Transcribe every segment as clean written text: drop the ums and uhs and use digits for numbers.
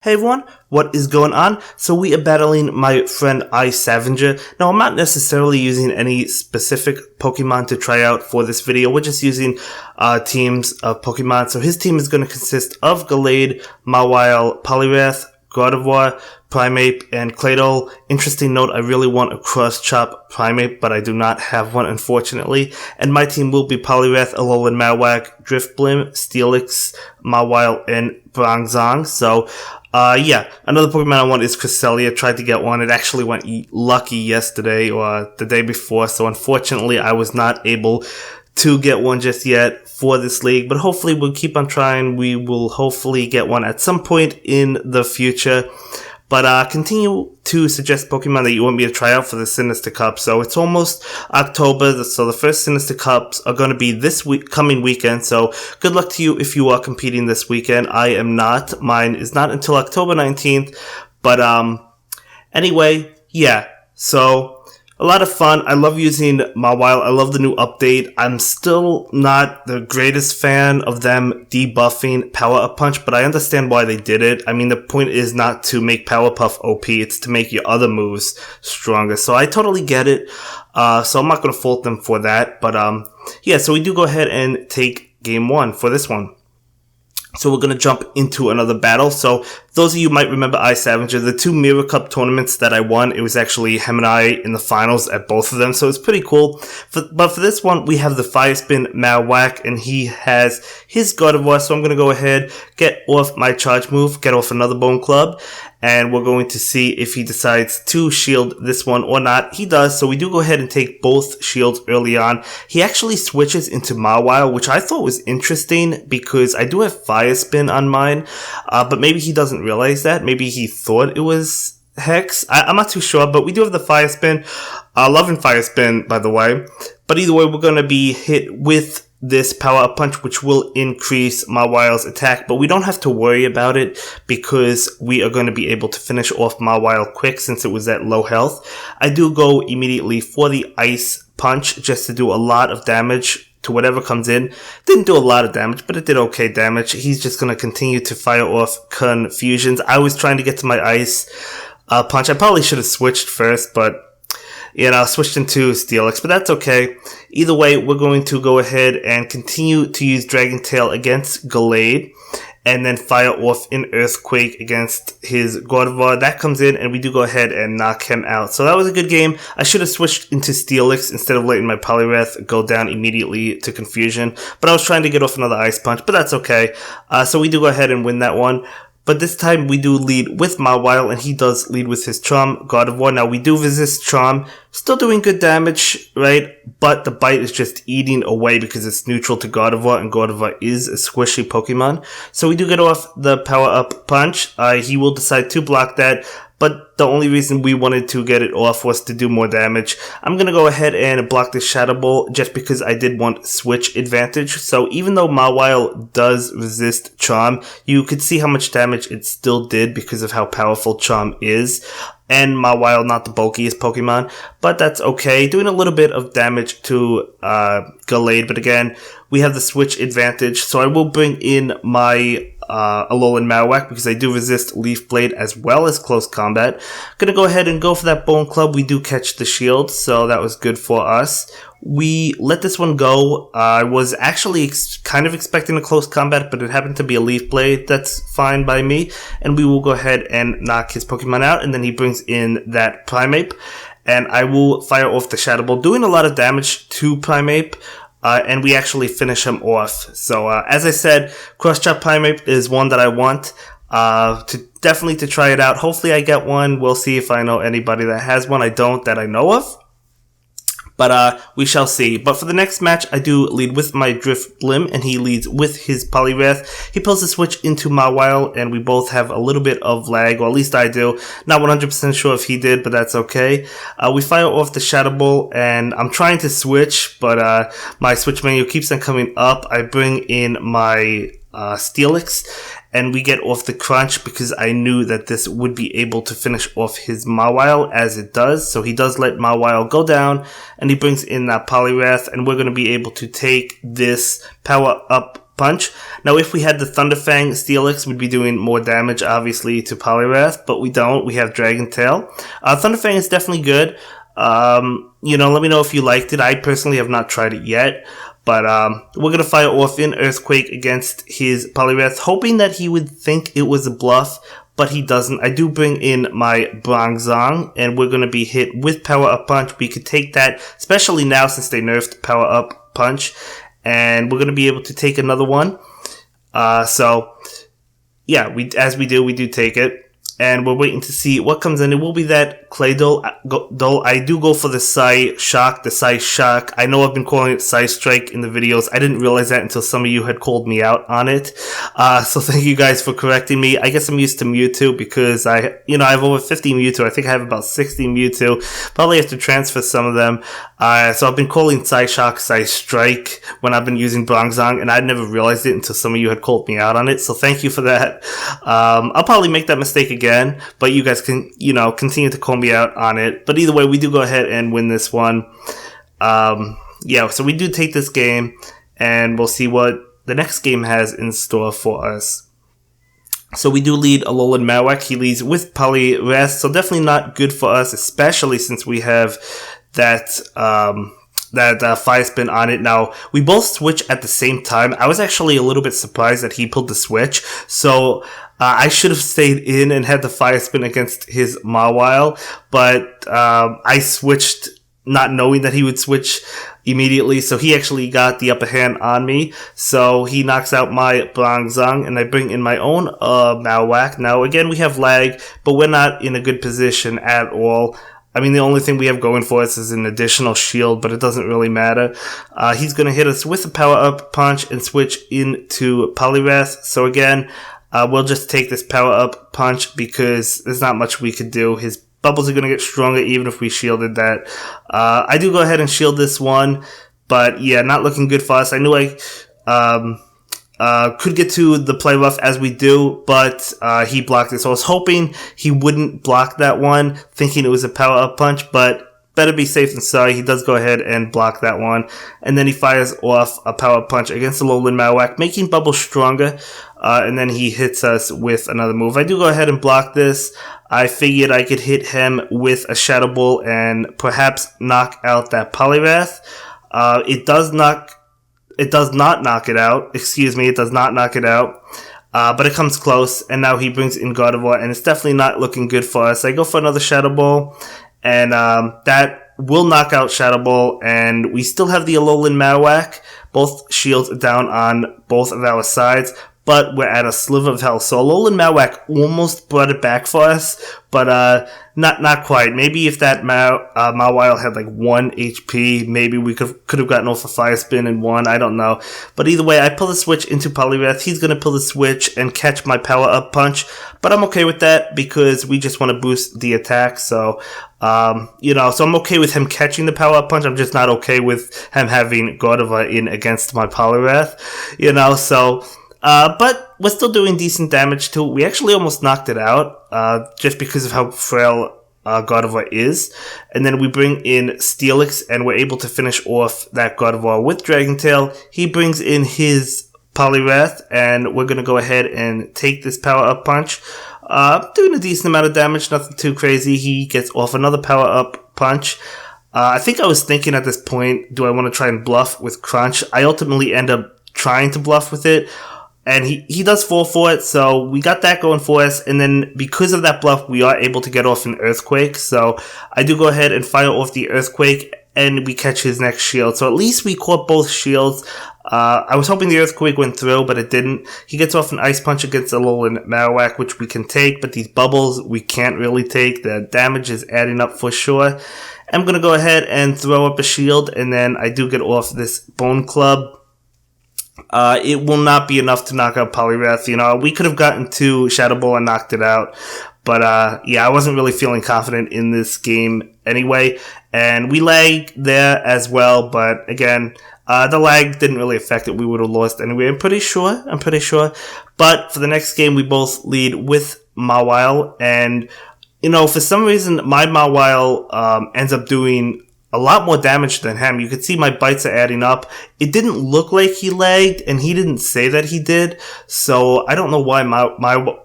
Hey everyone, what is going on? So we are battling my friend Scavenger. Now I'm not necessarily using any specific Pokemon to try out for this video. We're just using teams of Pokemon. So his team is going to consist of Gallade, Mawile, Poliwrath, Gardevoir, Primeape, and Claydol. Interesting note, I really want a cross-chop Primeape, but I do not have one, unfortunately. And my team will be Poliwrath, ALOLAN MAROWAK, Drifblim, Steelix, Mawile, and Bronzong. So, yeah, another Pokemon I want is Cresselia. Tried to get one. It actually went lucky yesterday or the day before, so unfortunately I was not able to get one just yet for this league, but hopefully we'll keep on trying. We will hopefully get one at some point in the future. But continue to suggest Pokemon that you want me to try out for the Sinister Cup. So it's almost October, so the first Sinister Cups are going to be this coming weekend. So good luck to you if you are competing this weekend. I am not. Mine is not until October 19th. But anyway, yeah. So a lot of fun. I love using Mawile. I love the new update. I'm still not the greatest fan of them debuffing Power Up Punch, but I understand why they did it. I mean, the point is not to make Powerpuff OP, it's to make your other moves stronger. So I totally get it. So I'm not going to fault them for that. But yeah, so we do go ahead and take game one for this one. So we're going to jump into another battle. So those of you might remember Scavenger, the two Mirror Cup tournaments that I won, it was actually him and I in the finals at both of them. So it's pretty cool. But for this one, we have the Fire Spin Marowak, and he has his Gardevoir. So I'm going to go ahead, get off my charge move, get off another Bone Club, and we're going to see if he decides to shield this one or not. He does, so we do go ahead and take both shields early on. He actually switches into Mawile, which I thought was interesting because I do have Fire Spin on mine, but maybe he doesn't realize that. Maybe he thought it was Hex. I'm not too sure, but we do have the Fire Spin. Loving Fire Spin, by the way. But either way, we're going to be hit with this Power Up Punch, which will increase Mawile's attack, but we don't have to worry about it because we are going to be able to finish off Mawile quick since it was at low health. I do go immediately for the Ice Punch just to do a lot of damage to whatever comes in. Didn't do a lot of damage, but it did okay damage. He's just going to continue to fire off Confusions. I was trying to get to my Ice Punch. I probably should have switched first, but you know, switched into Steelix, but that's okay. Either way, we're going to go ahead and continue to use Dragon Tail against Gallade, and then fire off an Earthquake against his Gardevoir. That comes in, and we do go ahead and knock him out. So that was a good game. I should have switched into Steelix instead of letting my Poliwrath go down immediately to Confusion, but I was trying to get off another Ice Punch, but that's okay. So we do go ahead and win that one. But this time we do lead with Mawile, and he does lead with his Charm, Gardevoir. Now we do resist Charm, still doing good damage, right? But the bite is just eating away because it's neutral to Gardevoir, and Gardevoir is a squishy Pokemon. So we do get off the Power Up Punch. He will decide to block that. But the only reason we wanted to get it off was to do more damage. I'm going to go ahead and block the Shadow Ball just because I did want switch advantage. So even though Mawile does resist Charm, you could see how much damage it still did because of how powerful Charm is. And Mawile, not the bulkiest Pokemon, but that's okay. Doing a little bit of damage to Gallade, but again, we have the switch advantage. So I will bring in my ALOLAN MAROWAK because I do resist Leaf Blade as well as Close Combat. Gonna go ahead and go for that Bone Club. We do catch the shield, so that was good for us. We let this one go. I was actually kind of expecting a Close Combat, but it happened to be a Leaf Blade. That's fine by me. And we will go ahead and knock his Pokemon out, and then he brings in that Primeape. And I will fire off the Shadow Ball, doing a lot of damage to Primeape. And we actually finish him off. So, as I said, Cross Chop Primeape is one that I want definitely to try it out. Hopefully I get one. We'll see if I know anybody that has one. I don't that I know of. But we shall see. But for the next match, I do lead with my Drifblim, and he leads with his Poliwrath. He pulls the switch into Mawile, and we both have a little bit of lag, or at least I do. Not 100% sure if he did, but that's okay. We fire off the Shadow Ball, and I'm trying to switch, but my switch menu keeps on coming up. I bring in my Steelix, and we get off the crunch because I knew that this would be able to finish off his Mawile as it does. So he does let Mawile go down, and he brings in that Poliwrath, and we're going to be able to take this Power Up punch. Now, if we had the Thunderfang Steelix, we'd be doing more damage, obviously, to Poliwrath, but we don't. We have Dragon Tail. Thunderfang is definitely good. You know, let me know if you liked it. I personally have not tried it yet. But we're going to fire off in Earthquake against his Poliwrath, hoping that he would think it was a bluff, but he doesn't. I do bring in my Bronzong, and we're going to be hit with Power Up Punch. We could take that, especially now since they nerfed Power Up Punch, and we're going to be able to take another one. So, yeah, we do take it. And we're waiting to see what comes in. It will be that Claydol. I do go for the Psy Shock, I know I've been calling it Psy Strike in the videos. I didn't realize that until some of you had called me out on it. So thank you guys for correcting me. I guess I'm used to Mewtwo because I have over 50 Mewtwo. I think I have about 60 Mewtwo. Probably have to transfer some of them. So I've been calling Psy Shock, Psy Strike when I've been using Bronzong, and I never realized it until some of you had called me out on it. So thank you for that. I'll probably make that mistake again. But you guys can, continue to call me out on it. But either way, we do go ahead and win this one. So we do take this game, and we'll see what the next game has in store for us. So we do lead ALOLAN MAROWAK. He leads with Poliwrath, so definitely not good for us, especially since we have that Fire Spin on it. Now, we both switch at the same time. I was actually a little bit surprised that he pulled the switch. So, I should have stayed in and had the Fire Spin against his Mawile, but I switched not knowing that he would switch immediately, so he actually got the upper hand on me. So he knocks out my Bronzong, and I bring in my own Marowak. Now, again, we have lag, but we're not in a good position at all. I mean, the only thing we have going for us is an additional shield, but it doesn't really matter. He's going to hit us with a power-up punch and switch into Poliwrath. So again, we'll just take this power-up punch because there's not much we could do. His bubbles are going to get stronger even if we shielded that. I do go ahead and shield this one, but yeah, not looking good for us. I knew I could get to the play rough as we do, but he blocked it. So I was hoping he wouldn't block that one, thinking it was a power-up punch, but better be safe than sorry. He does go ahead and block that one. And then he fires off a power punch against the ALOLAN MAROWAK, making Bubble stronger. And then he hits us with another move. I do go ahead and block this. I figured I could hit him with a Shadow Ball and perhaps knock out that Poliwrath. It does not knock it out. It does not knock it out. But it comes close. And now he brings in Gardevoir, and it's definitely not looking good for us. I go for another Shadow Ball. And that will knock out Shadow Ball, and we still have the ALOLAN MAROWAK. Both shields are down on both of our sides, but we're at a sliver of health. So ALOLAN MAROWAK almost brought it back for us, but not quite. Maybe if that Mawile had like 1 HP, maybe we could have gotten off a Fire Spin and won. I don't know. But either way, I pull the switch into Poliwrath. He's going to pull the switch and catch my Power Up Punch. But I'm okay with that because we just want to boost the attack. So, so I'm okay with him catching the Power Up Punch. I'm just not okay with him having Gardevoir in against my Poliwrath. But we're still doing decent damage to it. We actually almost knocked it out, just because of how frail Gardevoir is. And then we bring in Steelix, and we're able to finish off that Gardevoir with Dragon Tail. He brings in his Poliwrath, and we're going to go ahead and take this power-up punch. Doing a decent amount of damage, nothing too crazy. He gets off another power-up punch. I think I was thinking at this point, do I want to try and bluff with Crunch? I ultimately end up trying to bluff with it. And he does fall for it, so we got that going for us. And then because of that bluff, we are able to get off an Earthquake. So I do go ahead and fire off the Earthquake, and we catch his next shield. So at least we caught both shields. I was hoping the Earthquake went through, but it didn't. He gets off an Ice Punch against ALOLAN MAROWAK, which we can take, but these bubbles we can't really take. The damage is adding up for sure. I'm going to go ahead and throw up a shield, and then I do get off this Bone Club. It will not be enough to knock out Poliwrath. We could have gotten to Shadow Ball and knocked it out. But, I wasn't really feeling confident in this game anyway. And we lagged there as well. But, again, the lag didn't really affect it. We would have lost anyway. I'm pretty sure. But for the next game, we both lead with Mawile. And, for some reason, my Mawile ends up doing a lot more damage than him. You could see my bites are adding up. It didn't look like he lagged, and he didn't say that he did, so I don't know why my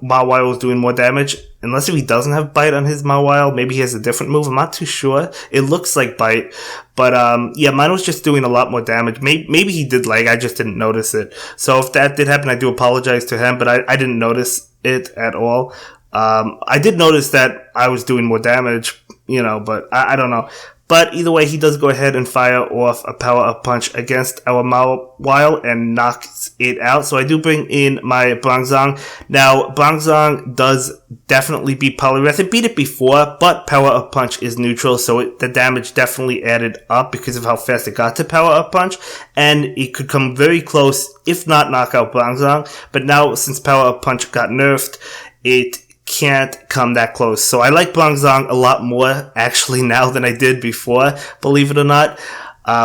Mawile was doing more damage, unless if he doesn't have bite on his Mawile. Maybe he has a different move, I'm not too sure. It looks like bite, but yeah, mine was just doing a lot more damage. Maybe he did lag, I just didn't notice it. So if that did happen, I do apologize to him, but I didn't notice it at all. I did notice that I was doing more damage, you know, but I don't know. But either way, he does go ahead and fire off a power-up punch against our Mawile and knocks it out. So I do bring in my Bronzong. Now, Bronzong does definitely beat Poliwrath. It beat it before, but power-up punch is neutral, so the damage definitely added up because of how fast it got to power-up punch. And it could come very close, if not knock out Bronzong. But now, since power-up punch got nerfed, it can't come that close. So I like Bronzong a lot more actually now than I did before, believe it or not,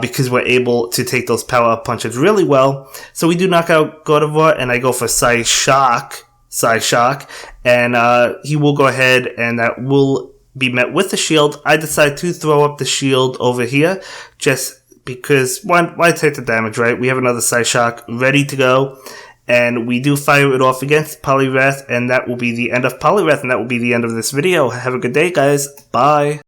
because we're able to take those power-up punches really well. So we do knock out Gardevoir, and I go for Psyshock, and he will go ahead, and that will be met with the shield. I decide to throw up the shield over here, just because, why take the damage, right? We have another Psyshock ready to go. And we do fire it off against Poliwrath, and that will be the end of Poliwrath, and that will be the end of this video. Have a good day, guys. Bye.